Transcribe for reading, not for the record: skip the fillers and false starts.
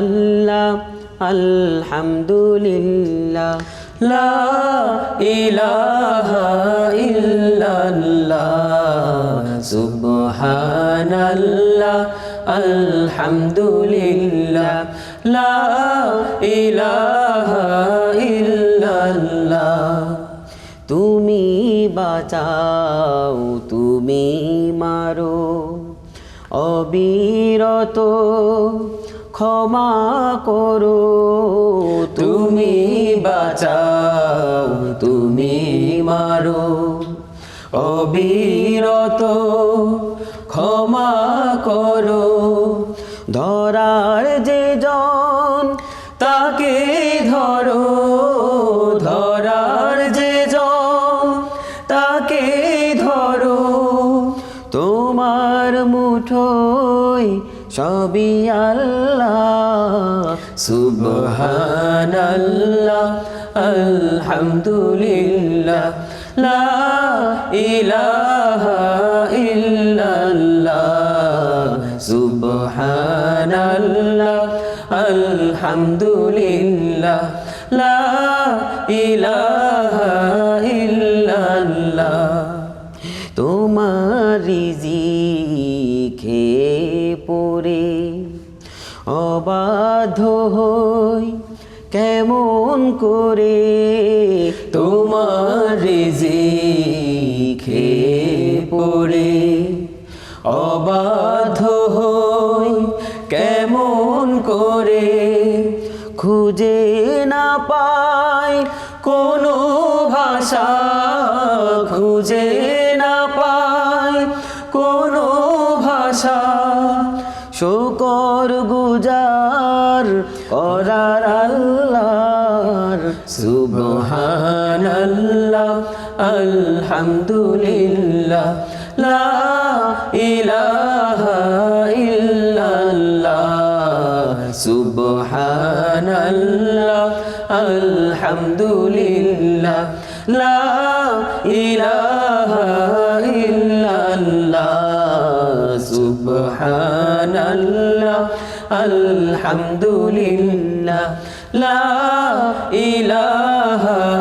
ইল্লাল্লাহ আলহামদুলিল্লাহ লা ইলাহা ইল্লাল্লাহ সুবহানাল্লাহ আলহামদুলিল্লাহ লা ইলাহা ইল্লাল্লাহ তুমি বাঁচাও তুমি মারো অবিরত ক্ষমা করো তুমি বাঁচাও তুমি মারো অবিরত ক্ষমা করো ধরার যে জন তাকে ধরো ধরার যে জন তাকে ধরো তোমার মুঠোয় সবই আল্লাহ সুবহানাল্লাহ আলহামদুলিল্লাহ লা ইলাহা ইল্লাল্লাহ সুবহানাল্লাহ আলহামদুলিল্লাহ লা ইলাহা ইল্লাল্লাহ তোমার রিজিক খেয়ে পড়ে অবাধ্য হই কেমন করে তোমার রিজিক খেয়ে পড়ে অবাধ্য হই কেমন করে খুঁজে না পাই কোনো ভাষা খুঁজে না পাই কোনো ভাষা শুকর গুজার করার আল্লাহর সুবহানাল্লাহ আলহামদুলিল্লাহ লা ইলাহা ইল্লাল্লাহ সুবহানাল্লাহ আলহামদুলিল্লাহ লা ইলাহা ইল্লাল্লাহ সুবহানাল্লাহ আলহামদুলিল্লাহ লা ইলাহা